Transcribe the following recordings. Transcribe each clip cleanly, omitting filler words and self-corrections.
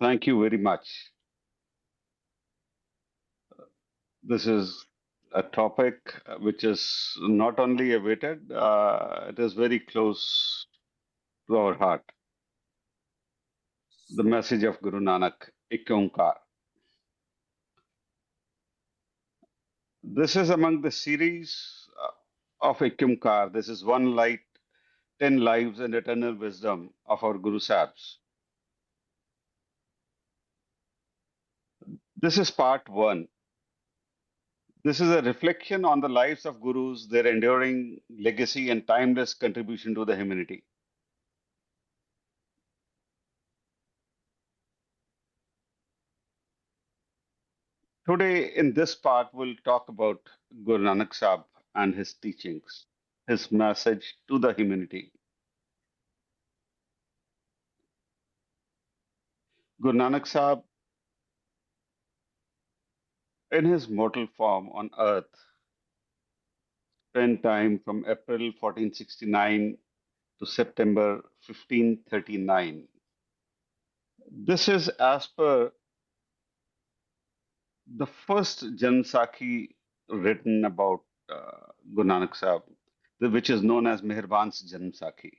Thank you very much. This is a topic which is not only awaited, it is very close to our heart. The message of Guru Nanak, Ik Onkar. This is among the series of Ik Onkar. This is one light, 10 lives and eternal wisdom of our Guru Sahibs. This is part one. This is a reflection on the lives of Gurus, their enduring legacy and timeless contribution to the humanity. Today, in this part, we'll talk about Guru Nanak Sahib and his teachings, his message to the humanity. Guru Nanak Sahib, in his mortal form on earth, spent time from April 1469 to September 1539. This is as per the first Jansakhi written about Guru Nanak Sahib, which is known as Meherban's Jansakhi,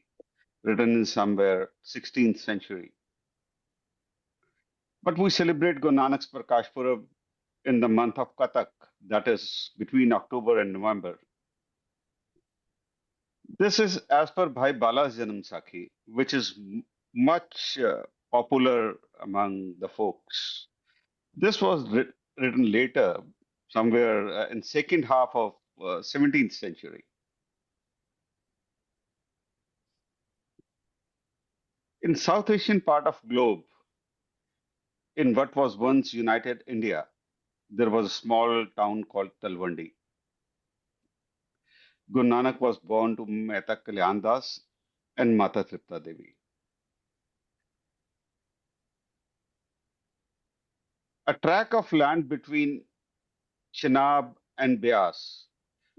written in somewhere 16th century. But we celebrate Guru Nanak's Prakash Purab in the month of Katak, that is between October and November. This is as per Bhai Bala's Janam Sakhi, which is much popular among the folks. This was written later, somewhere in second half of 17th century. In South Asian part of globe, in what was once United India, there was a small town called Talwandi. Guru Nanak was born to Mehta Kalyan Das and Mata Tripta Devi. A tract of land between Chenab and Beas,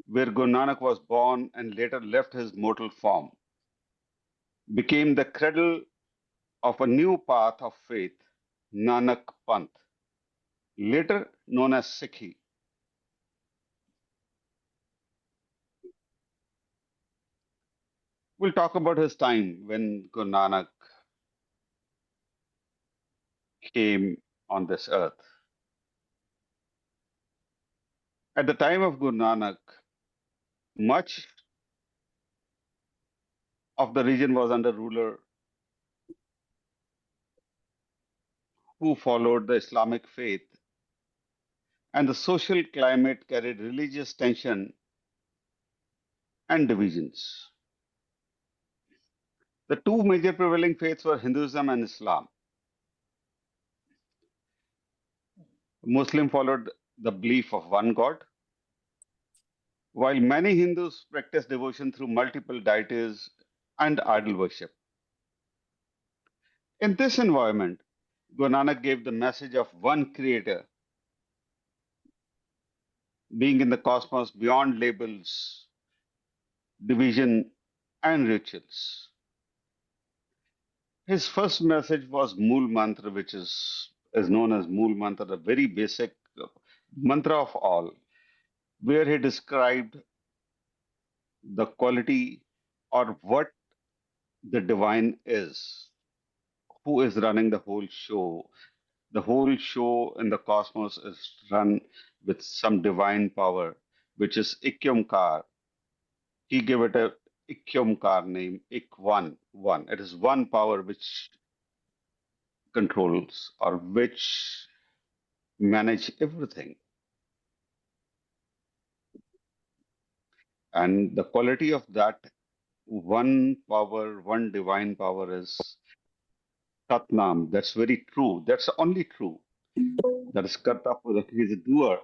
where Guru Nanak was born and later left his mortal form, became the cradle of a new path of faith, Nanak Panth, later known as Sikhi. We'll talk about his time when Guru Nanak came on this earth. At the time of Guru Nanak, much of the region was under ruler who followed the Islamic faith, and the social climate carried religious tension and divisions. The two major prevailing faiths were Hinduism and Islam. Muslim followed the belief of one God, while many Hindus practice devotion through multiple deities and idol worship. In this environment, Guru Nanak gave the message of one creator being in the cosmos beyond labels, division, and rituals. His first message was Mool Mantra, which is known as Mool Mantra, the very basic mantra of all, where he described the quality or what the divine is, who is running the whole show. The whole show in the cosmos is run with some divine power, which is Ikyomkar. He gave it a Ikyomkar name, Ik One, One. It is one power which controls or which manage everything. And the quality of that one power, one divine power is Satnam. That's very true. That's only true. That is Karta Purak. He is a doer.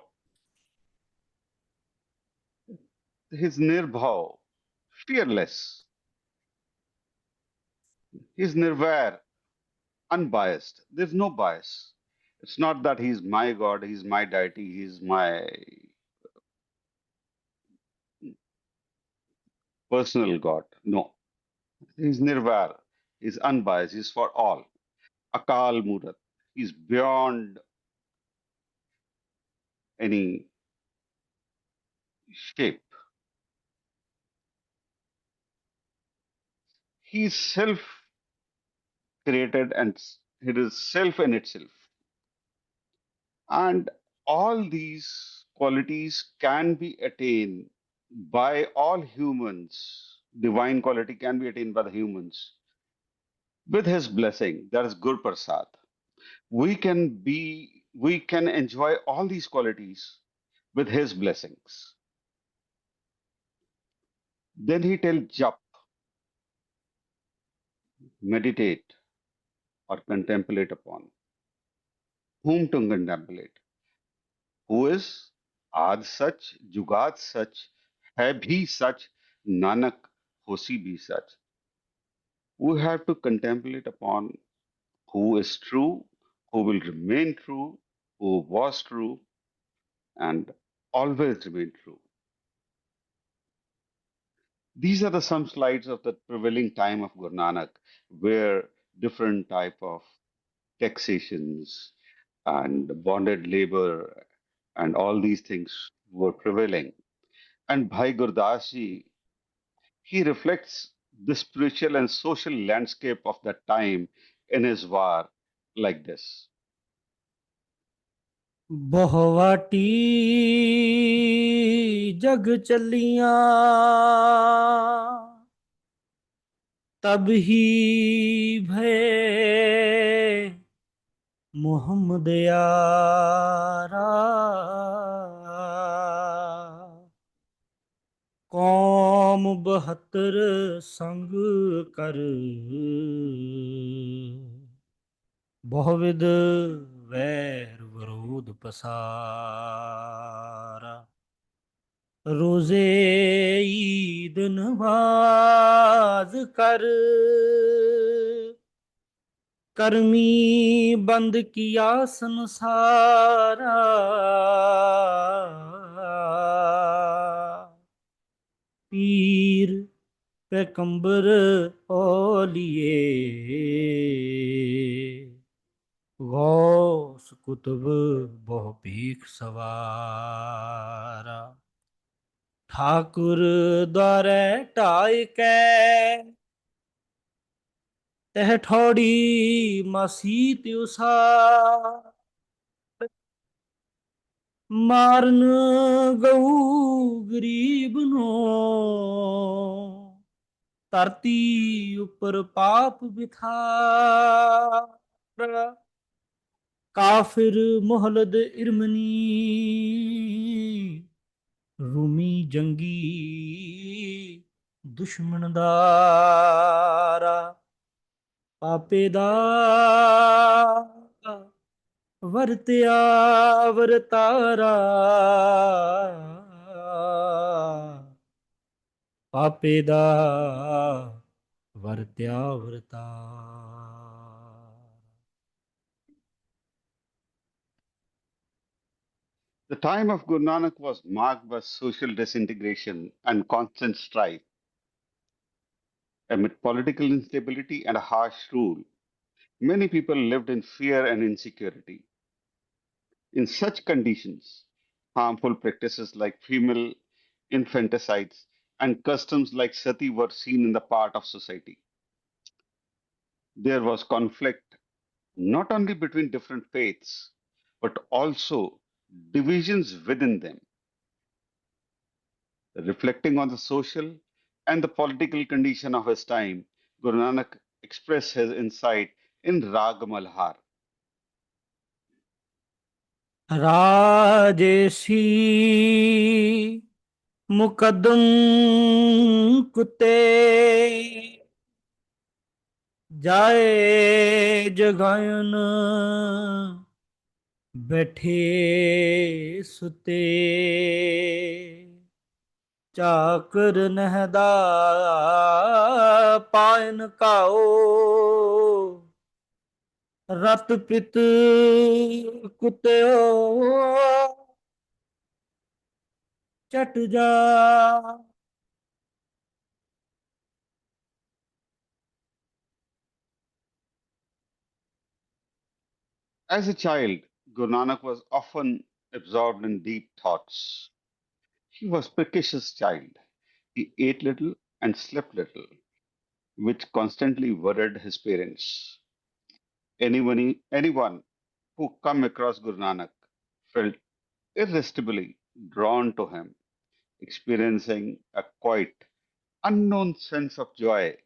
He is Nirbhav, fearless. He is Nirvair, unbiased. There's no bias. It's not that he's my God, he's my deity, he's my personal God. No. He's Nirvair. He's unbiased. He's for all. Akal Murat. He's beyond any shape. He's self created and it is self in itself. And all these qualities can be attained by all humans. Divine quality can be attained by the humans with his blessing. That is Gur Prasad. We can enjoy all these qualities with his blessings. Then he tells Jap, meditate or contemplate upon. Whom to contemplate? Who is Ad Sach, Jugad Sach, Hai Bhi Sach, Nanak Hosi Bhi Sach. We have to contemplate upon who is true, who will remain true, who was true, and always remain true. These are the some slides of the prevailing time of Guru Nanak, where different type of taxations and bonded labor and all these things were prevailing. And Bhai Gurdas ji, he reflects the spiritual and social landscape of that time in his war like this. बहुवाटी जग चलियां तब ही भय मोहम्मद यारा कौम 72 संग कर बहुविध वैर विरोध पसारा रोजे ईद नवाज कर कर्मी बंद किया संसारा पीर पैगंबर औलिए गौस कुतुब बहु भीख सवारा ठाकुर द्वारे ढाई कै तह ठोड़ी मसीत उसार मारन गऊ गरीब नो ਧਰਤੀ ਉੱਪਰ ਪਾਪ ਬਿਥਾਰਾ ਕਾਫਿਰ ਮੁਹਲਦ ਇਰਮਨੀ ਰੂਮੀ ਜੰਗੀ ਦੁਸ਼ਮਣ ਦਾਰਾ ਪਾਪੇ ਦਾ ਵਰਤਿਆ ਵਰਤਾਰਾ ਪਾਪੇ ਦਾ ਵਰਤਿਆ ਵਰਤਾਰਾ The time of Guru Nanak was marked by social disintegration and constant strife. Amid political instability and harsh rule, many people lived in fear and insecurity. In such conditions, harmful practices like female infanticides and customs like sati were seen in the part of society. There was conflict not only between different faiths, but also divisions within them. Reflecting on the social and the political condition of his time, Guru Nanak expressed his insight in Rag Malhar. ਰਾਜੇਸ਼ੀ ਮੁਕੱਦਮ ਕੁੱਤੇ ਜਾਏ ਜਗਾਇਨ ਬੈਠੇ ਸੁਤੇ ਚਾਕਰ ਨਹਿਦਾ ਪਾਇਨ cow ਰਤ ਪਿਤ ਕੁੱਤਿਓ ਚਟ ਜਾ As a child, Guru Nanak was often absorbed in deep thoughts. He was precocious child. He ate little and slept little, which constantly worried his parents. Anyone who come across Guru Nanak felt irresistibly drawn to him, experiencing a quite unknown sense of joy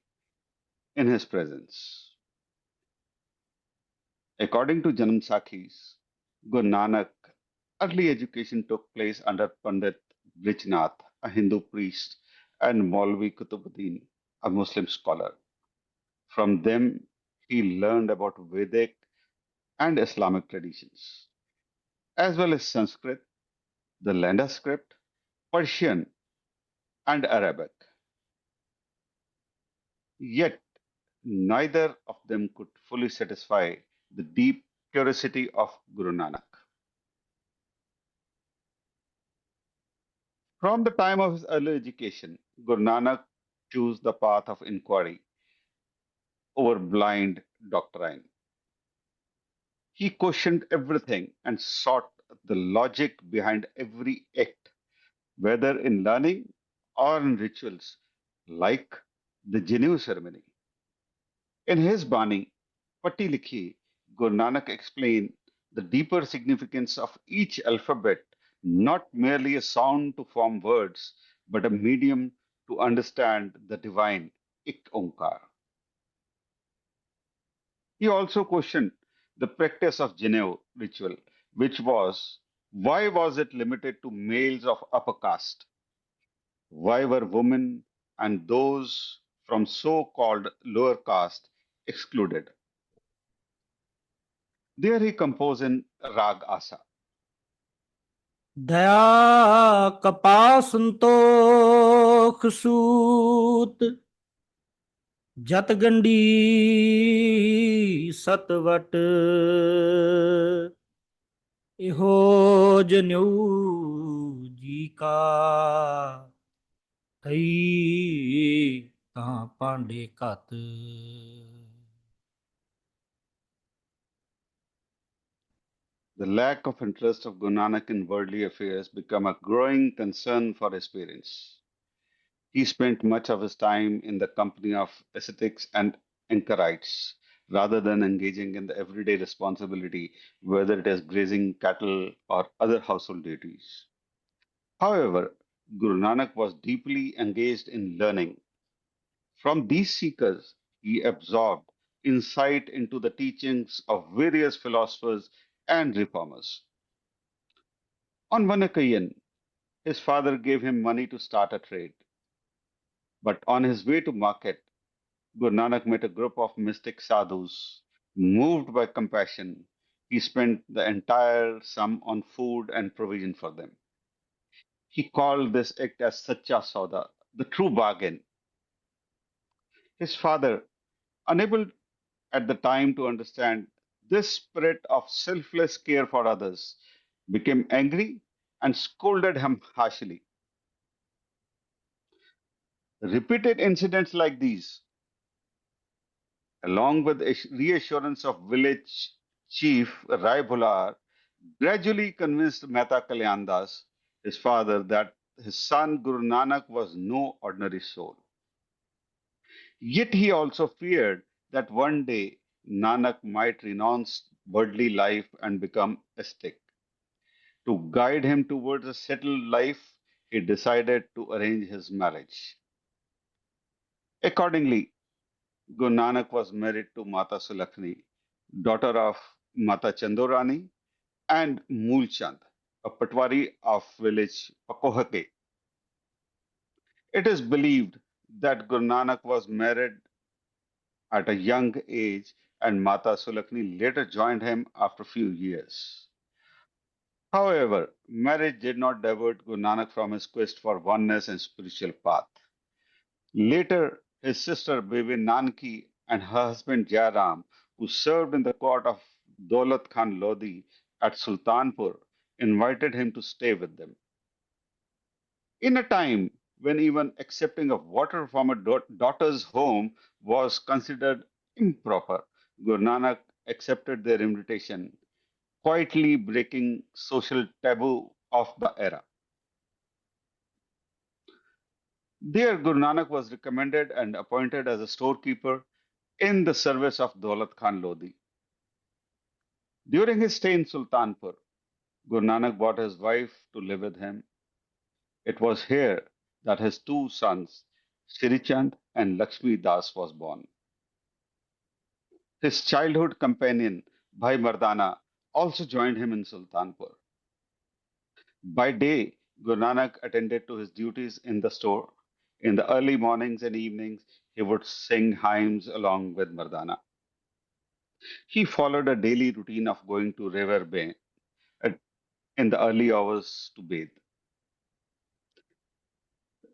in his presence. According to Janam Sakhis, Guru Nanak early education took place under Pandit Brijnath, a Hindu priest, and Maulvi Kutubuddin, a Muslim scholar. From them, he learned about Vedic and Islamic traditions, as well as Sanskrit, the Landa script, Persian, and Arabic. Yet, neither of them could fully satisfy the deep curiosity of Guru Nanak. From the time of his early education, Guru Nanak chose the path of inquiry over blind doctrine. He questioned everything and sought the logic behind every act, whether in learning or in rituals, like the Janu ceremony. In his Bani, Patti Likhi, Guru Nanak explained the deeper significance of each alphabet, not merely a sound to form words, but a medium to understand the divine Ik Onkar. He also questioned the practice of Janeu ritual, which was why was it limited to males of upper caste? Why were women and those from so called lower caste excluded? There he composed in Rag Asa. दया कपा संतोख सूत जतगंडी सतवट इहो जनेऊ जी का थई कहाँ पांडे कत The lack of interest of Guru Nanak in worldly affairs became a growing concern for his parents. He spent much of his time in the company of ascetics and anchorites rather than engaging in the everyday responsibility, whether it is grazing cattle or other household duties. However, Guru Nanak was deeply engaged in learning. From these seekers, he absorbed insight into the teachings of various philosophers and reformers. On one occasion, his father gave him money to start a trade, but on his way to market, Guru Nanak met a group of mystic sadhus. Moved by compassion, he spent the entire sum on food and provision for them. He called this act as Sacha Sauda, the true bargain. His father, unable at the time to understand this spirit of selfless care for others, became angry and scolded him harshly. Repeated incidents like these, along with reassurance of village chief Rai Bhular, gradually convinced Mehta Kalyandas, his father, that his son Guru Nanak was no ordinary soul. Yet he also feared that one day Nanak might renounce worldly life and become ascetic. To guide him towards a settled life, he decided to arrange his marriage. Accordingly, Guru Nanak was married to Mata Sulakhni, daughter of Mata Chandorani and Moolchand, a Patwari of village Pakohake. It is believed that Guru Nanak was married at a young age and Mata Sulakhni later joined him after a few years. However, marriage did not divert Guru Nanak from his quest for oneness and spiritual path. Later, his sister Bibi Nanki and her husband Jairam, who served in the court of Daulat Khan Lodi at Sultanpur, invited him to stay with them. In a time when even accepting of water from a daughter's home was considered improper, Guru Nanak accepted their invitation quietly breaking social taboo of the era. There, Guru Nanak was recommended and appointed as a storekeeper in the service of Daulat Khan Lodi. During his stay in Sultanpur, Guru Nanak brought his wife to live with him. It was here that his two sons, Shri Chand and Lakshmi Das, was born. His childhood companion, Bhai Mardana, also joined him in Sultanpur. By day, Guru Nanak attended to his duties in the store. In the early mornings and evenings, he would sing hymns along with Mardana. He followed a daily routine of going to River Bay at- in the early hours to bathe.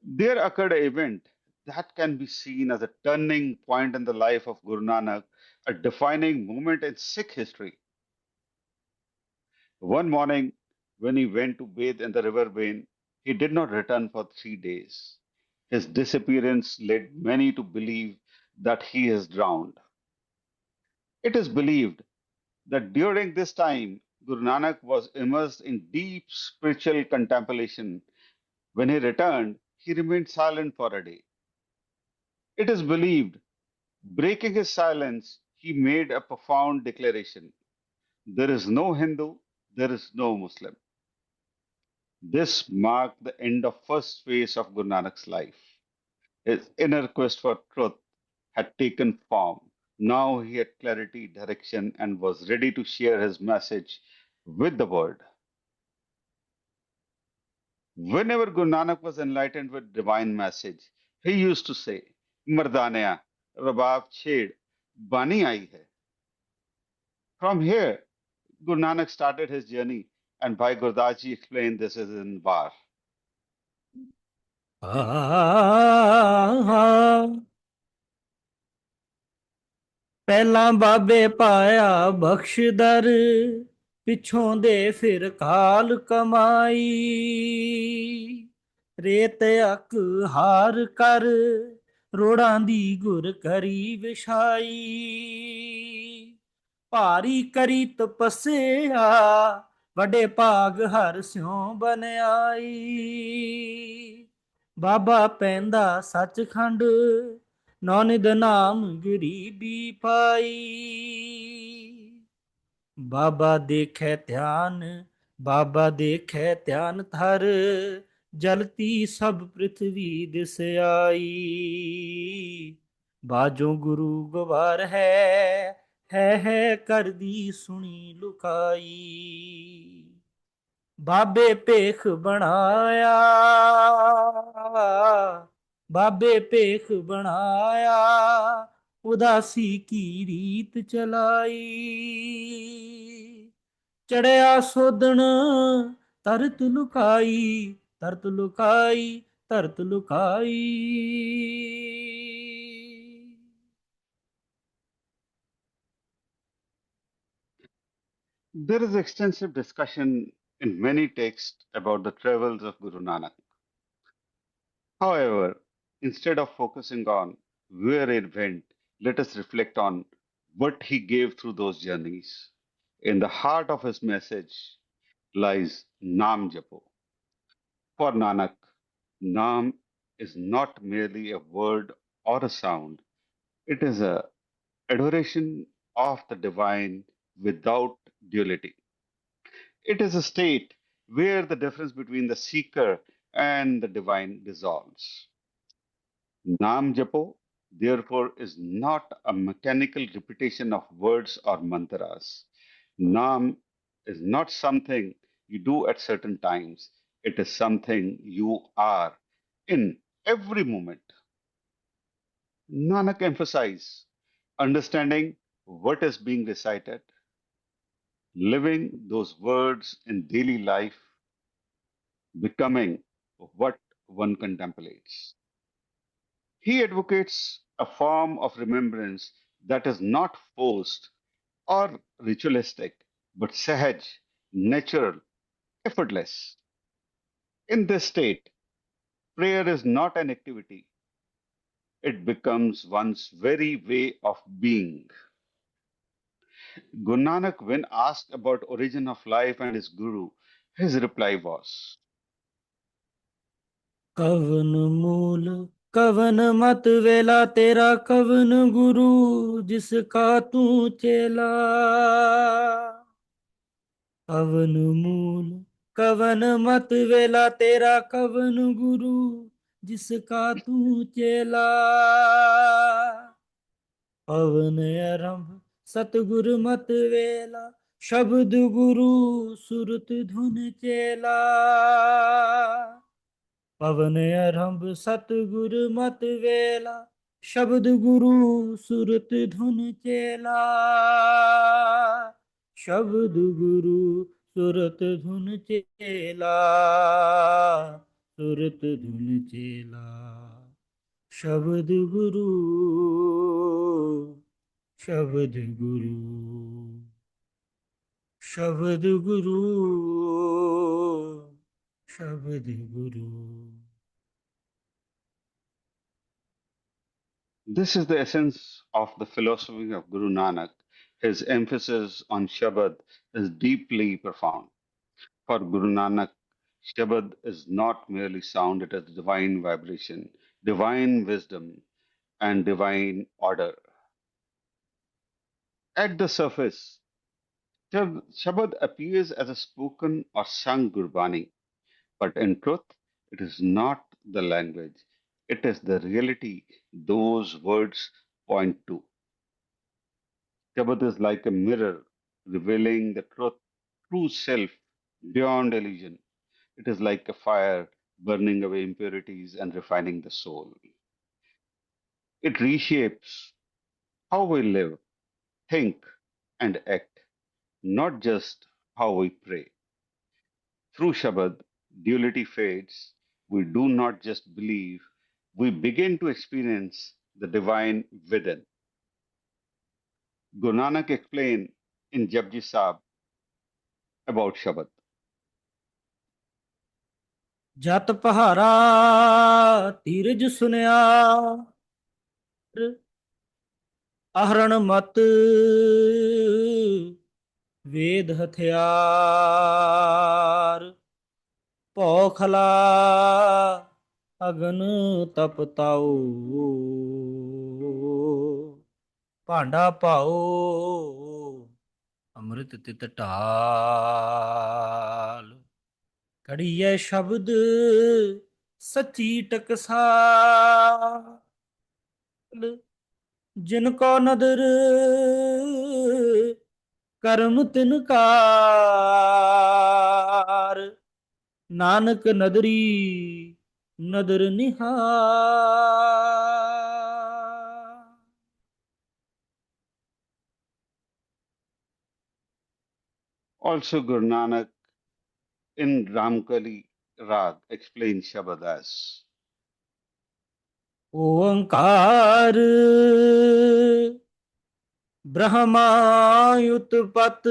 There occurred an event that can be seen as a turning point in the life of Guru Nanak, a defining moment in Sikh history. One morning, when he went to bathe in the river Bain, he did not return for 3 days. His disappearance led many to believe that he is drowned. It is believed that during this time, Guru Nanak was immersed in deep spiritual contemplation. When he returned, he remained silent for a day. It is believed, breaking his silence, he made a profound declaration: there is no Hindu, there is no Muslim. This marked the end of first phase of Guru Nanak's life. His inner quest for truth had taken form. Now he had clarity, direction, and was ready to share his message with the world. Whenever Guru Nanak was enlightened with divine message, he used to say, Mardania, Rabab Chhed, Bani aayi hai. From here, Guru Nanak started his journey, and Bhai Gurdas ji explained this as in Bar. ਪਹਿਲਾਂ ਬਾਬੇ ਪਾਇਆ ਬਖਸ਼ਦਰ, ਪਿੱਛੋਂ ਦੇ ਫਿਰ ਕਾਲ ਕਮਾਈ। ਰੇਤ ਅਕ ਹਾਰ ਕਰ, ਰੋੜਾਂ ਦੀ ਗੁਰ ਕਰੀ ਵਿਛਾਈ। ਭਾਰੀ ਕਰੀ ਤਪੱਸਿਆ, ਵੱਡੇ ਭਾਗ ਹਰ ਸਿਉ ਬਨਿਆਈ। ਬਾਬਾ ਪੈਂਦਾ ਸੱਚਖੰਡ, ਨਾਨਕ ਨਾਮ ਗਰੀਬੀ ਪਾਈ। ਬਾਬਾ ਦੇਖੈ ਧਿਆਨ, ਬਾਬਾ ਦੇਖੈ ਧਿਆਨ ਥਰ, ਜਲਤੀ ਸਭ ਪ੍ਰਿਥਵੀ ਦਿਸ ਆਈ। ਬਾਜੋ ਗੁਰੂ ਗਵਾਰ ਹੈ ਕਰਦੀ ਸੁਣੀ ਲੁਕਾਈ। ਬਾਬੇ ਭੇਖ ਬਣਾਇਆ, ਬਾਬੇ ਭੇਖ ਬਣਾਇਆ, ਉਦਾਸੀ ਕੀ ਰੀਤ ਚਲਾਈ। ਚੜਿਆ ਸੋਧਣ, ਤਰਤ ਲੁਕਾਈ, ਤਰਤ ਲੁਕਾਈ, ਤਰਤ ਲੁਕਾਈ। There is extensive discussion in many texts about the travels of Guru Nanak. However, instead of focusing on where it went, let us reflect on what he gave through those journeys. In the heart of his message lies Naam Japo. For Nanak, Naam is not merely a word or a sound, it is a adoration of the divine without duality. It is a state where the difference between the seeker and the divine dissolves. Nam Japo, therefore, is not a mechanical repetition of words or mantras. Nam is not something you do at certain times, it is something you are in every moment. Nanak emphasized understanding what is being recited, living those words in daily life, becoming what one contemplates. He advocates a form of remembrance that is not forced or ritualistic, but sahaj, natural, effortless. In this state, prayer is not an activity, it becomes one's very way of being. Guru Nanak, when asked about origin of life and his guru, his reply was, कवन मूल कवन मत वेला तेरा कवन गुरु जिसका तू चेला कवन मूल कवन मत वेला तेरा कवन गुरु जिसका तू चेला पवन आरंभ सतगुर मत वेला शब्द गुरु सुरत धुन चेला पवन आरंभ सतगुर मत वेला शब्द गुरु सुरत धुन चेला शब्द गुरु सुरत धुन चेला सुरत धुन चेला शब्द गुरु शब्द गुरु शब्द गुरु शब्द गुरु this is the essence of the philosophy of Guru Nanak. His emphasis on Shabad is deeply profound. For Guru Nanak, Shabad is not merely sound, it is divine vibration, divine wisdom, and divine order. At the surface, Shabad appears as a spoken or sung Gurbani, but in truth, it is not the language, it is the reality those words point to. Shabad is like a mirror revealing the true self beyond illusion. It is like a fire burning away impurities and refining the soul. It reshapes how we live, think, and act, not just how we pray. Through Shabad, duality fades. We do not just believe, we begin to experience the divine within. Guru Nanak explained in Japji Sahib about Shabad. ਜਤ ਪਹਾਰਾ ਧੀਰਜ ਸੁਨਿਆ ahरण ਮਤ ਵੇਦ ਹਥਿਆਰ ਭੌਖਲਾ ਅਗਨ ਤਪਤਾਓ ਭਾਂਡਾ ਪਾਓ ਅੰਮ੍ਰਿਤ ਤਿਤ ਢਾਲ ਕੜੀਐ ਸ਼ਬਦ ਸੱਚੀ ਟਕਸਾਲ ਜਿਨ ਕੋ ਨਦਰ ਕਰਮ ਤਿਨ ਕਾਰ ਨਾਨਕ ਨਦਰੀ ਨਦਰ ਨਿਹਾਰ Also, Guru Nanak in Ramkali Rag explains Shabad as ਓੰਕਾਰ ਬ੍ਰਹਮਾਯੁਤਪਤ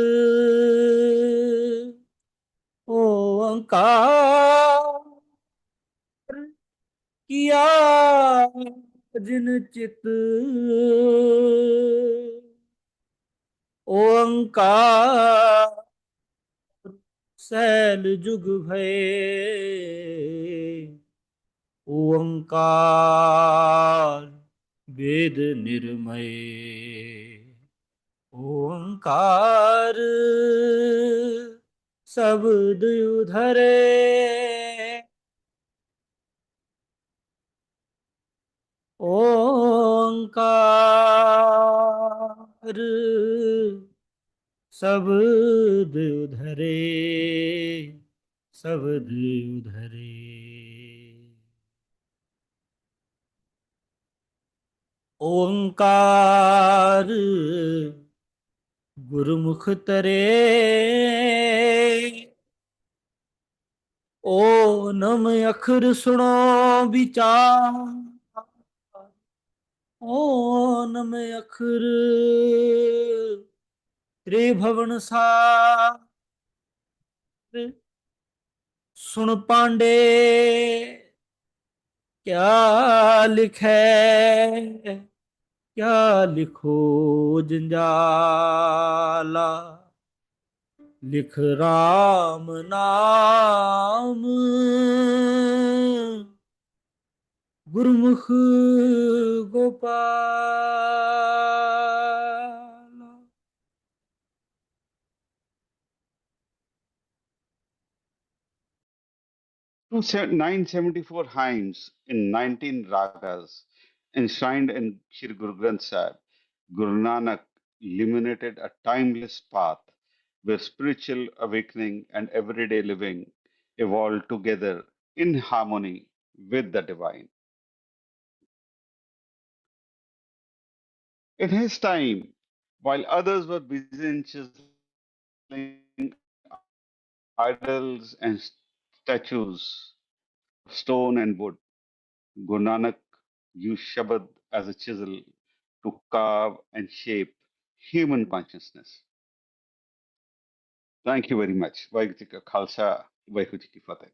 ਓੰਕਾਰ ਕੀਆ ਜਿਨ ਚਿਤ ਓੰਕਾਰ ਸੈਲ ਜੁਗ ਭਏ ਓੰਕਾਰ ਵੇਦ ਨਿਰਮਯ ਓੰਕਾਰ ਸ਼ਬਦ ਉਧਰੇ ਓੰਕਾਰ ਸ਼ਬਦ ਉਧਰੇ ਸ਼ਬਦ ਉਧਰੇ ਓੰਕਾਰ ਗੁਰਮੁਖ ਤਰੇ ਓਨਮ ਅਖਰ ਸੁਣੋ ਵਿਚਾਰ ਓਨਮ ਅਖਰ ਤ੍ਰਿਭਵਨ ਸਾਰ ਸੁਣ ਪਾਂਡੇ ਕਿਆ ਲਿਖੈ क्या लिखो जंजाला, लिख राम नाम, गुरमुख Gopal. 974 hymns in 19 ragas enshrined in Shri Guru Granth Sahib, Guru Nanak illuminated a timeless path where spiritual awakening and everyday living evolved together in harmony with the divine. In his time, while others were busy in chiseling idols and statues of stone and wood, Guru Nanak used Shabad as a chisel to carve and shape human consciousness. Thank you very much. Vaheguru Ji Ka Khalsa, Vaheguru Ji Ki Fateh.